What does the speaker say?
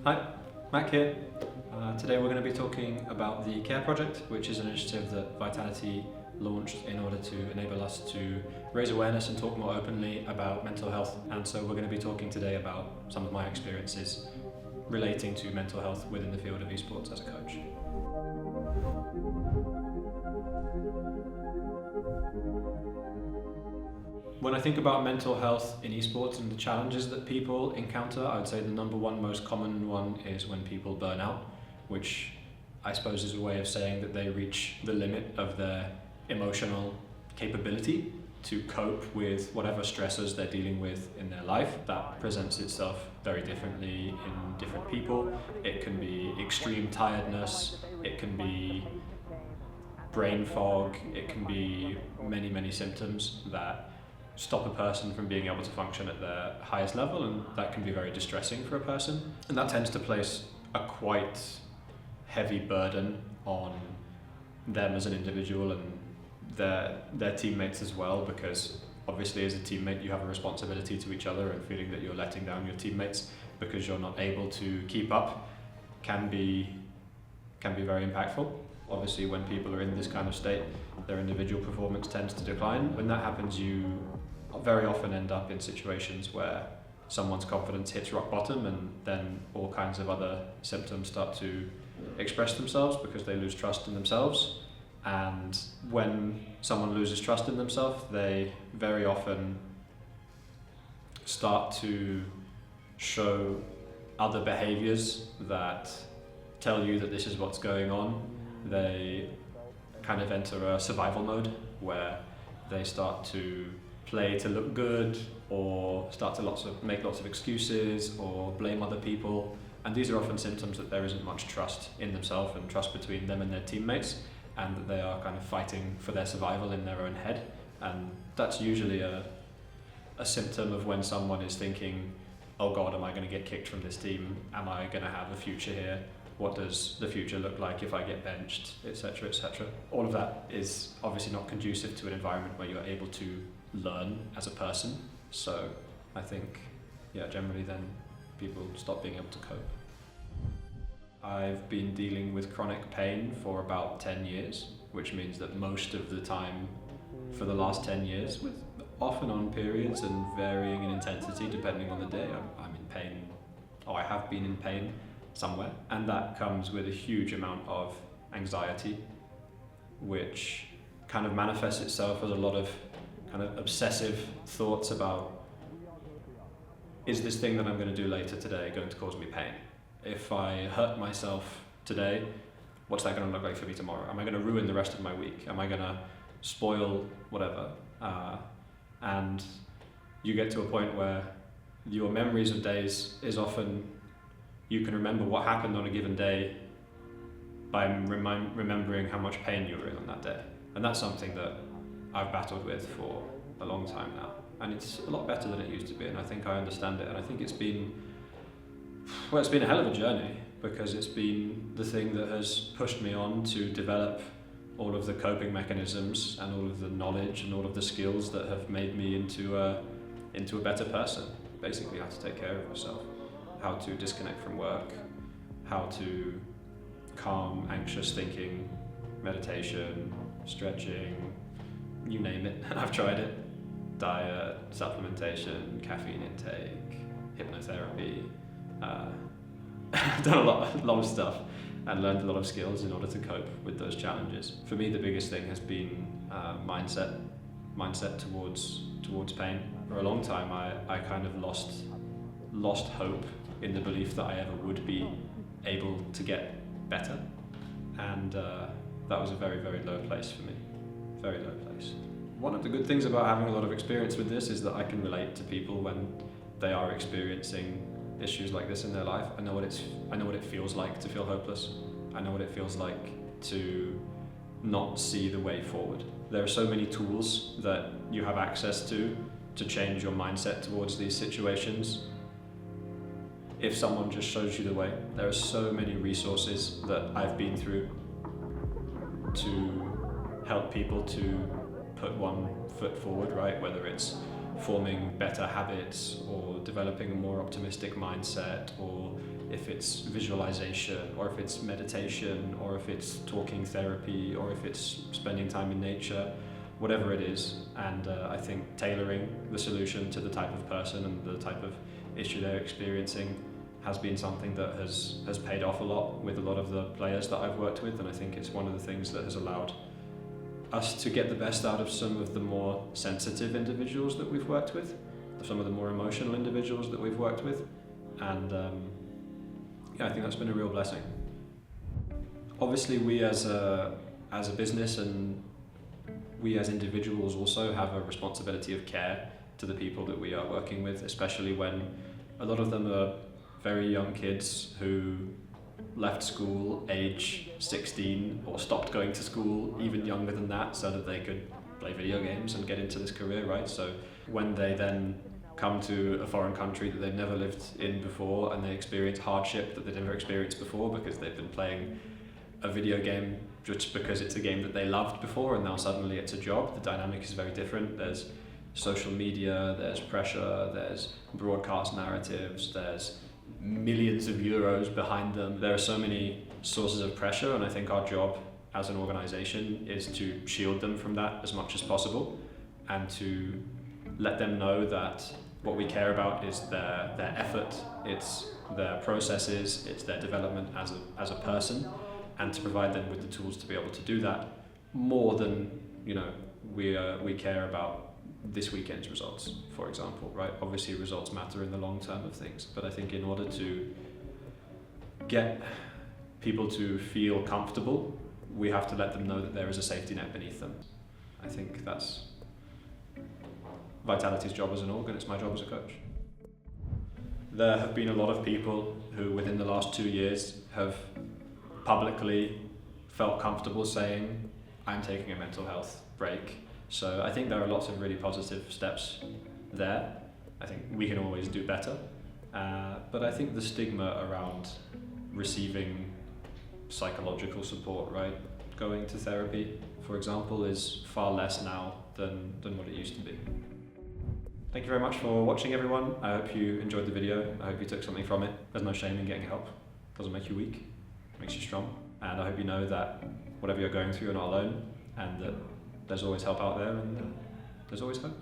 Hi, Mac here. Today we're going to be talking about the KARE project, which is an initiative that Vitality launched in order to enable us to raise awareness and talk more openly about mental health. And so we're going to be talking today about some of my experiences relating to mental health within the field of esports as a coach. When I think about mental health in esports and the challenges that people encounter, I would say the number one most common one is when people burn out, which I suppose is a way of saying that they reach the limit of their emotional capability to cope with whatever stressors they're dealing with in their life. That presents itself very differently in different people. It can be extreme tiredness, it can be brain fog, it can be many symptoms that stop a person from being able to function at their highest level, and that can be very distressing for a person. And that tends to place a quite heavy burden on them as an individual and their teammates as well, because obviously as a teammate you have a responsibility to each other, and feeling that you're letting down your teammates because you're not able to keep up can be very impactful. Obviously when people are in this kind of state, their individual performance tends to decline. When that happens, you very often end up in situations where someone's confidence hits rock bottom, and then all kinds of other symptoms start to express themselves because they lose trust in themselves. And when someone loses trust in themselves, they very often start to show other behaviors that tell you that this is what's going on. They kind of enter a survival mode where they start to play to look good, or start to make lots of excuses or blame other people. And these are often symptoms that there isn't much trust in themselves and trust between them and their teammates, and that they are kind of fighting for their survival in their own head. And that's usually a symptom of when someone is thinking, oh God, am I going to get kicked from this team? Am I going to have a future here? What does the future look like if I get benched, etc., etc. All of that is obviously not conducive to an environment where you're able to learn as a person. So I think, generally then people stop being able to cope. I've been dealing with chronic pain for about 10 years, which means that most of the time for the last 10 years, with off and on periods and varying in intensity depending on the day, I'm in pain, or I have been in pain somewhere. And that comes with a huge amount of anxiety, which kind of manifests itself as a lot of kind of obsessive thoughts about, is this thing that I'm going to do later today going to cause me pain? If I hurt myself today, what's that going to look like for me tomorrow? Am I going to ruin the rest of my week? Am I going to spoil whatever? And you get to a point where your memories of days is often, you can remember what happened on a given day by remembering how much pain you were in on that day. And that's something that I've battled with for a long time now. And it's a lot better than it used to be, and I think I understand it. And I think it's been a hell of a journey, because it's been the thing that has pushed me on to develop all of the coping mechanisms and all of the knowledge and all of the skills that have made me into a better person. Basically how to take care of yourself, how to disconnect from work, how to calm anxious thinking, meditation, stretching, you name it, I've tried it. Diet, supplementation, caffeine intake, hypnotherapy. Done a lot of stuff and learned a lot of skills in order to cope with those challenges. For me, the biggest thing has been mindset towards pain. For a long time, I kind of lost hope in the belief that I ever would be able to get better, and that was a very low place for me, very low place. One of the good things about having a lot of experience with this is that I can relate to people when they are experiencing issues like this in their life. I know what it feels like to feel hopeless. I know what it feels like to not see the way forward. There are so many tools that you have access to change your mindset towards these situations. If someone just shows you the way, there are so many resources that I've been through to help people to put one foot forward, right? Whether it's forming better habits or developing a more optimistic mindset, or if it's visualization, or if it's meditation, or if it's talking therapy, or if it's spending time in nature, whatever it is. And I think tailoring the solution to the type of person and the type of issue they're experiencing has been something that has paid off a lot with a lot of the players that I've worked with, and I think it's one of the things that has allowed us to get the best out of some of the more sensitive individuals that we've worked with, some of the more emotional individuals that we've worked with, and yeah, I think that's been a real blessing. Obviously, we as a business and we as individuals also have a responsibility of care to the people that we are working with, especially when a lot of them are very young kids who left school age 16 or stopped going to school even younger than that so that they could play video games and get into this career, right? So when they then come to a foreign country that they've never lived in before and they experience hardship that they've never experienced before because they've been playing a video game just because it's a game that they loved before and now suddenly it's a job, the dynamic is very different. There's social media, there's pressure, there's broadcast narratives, there's millions of euros behind them. There are so many sources of pressure, and I think our job as an organization is to shield them from that as much as possible and to let them know that what we care about is their effort, it's their processes, it's their development as a person, and to provide them with the tools to be able to do that more than, you know, we care about this weekend's results, for example, right? Obviously results matter in the long term of things, but I think in order to get people to feel comfortable, we have to let them know that there is a safety net beneath them. I think that's Vitality's job as an org, and it's my job as a coach. There have been a lot of people who within the last 2 years have publicly felt comfortable saying, I'm taking a mental health break. So I think there are lots of really positive steps there. I think we can always do better. But I think the stigma around receiving psychological support, right? Going to therapy, for example, is far less now than what it used to be. Thank you very much for watching, everyone. I hope you enjoyed the video. I hope you took something from it. There's no shame in getting help. It doesn't make you weak, it makes you strong. And I hope you know that whatever you're going through, you're not alone, and that there's always help out there, and there's always hope.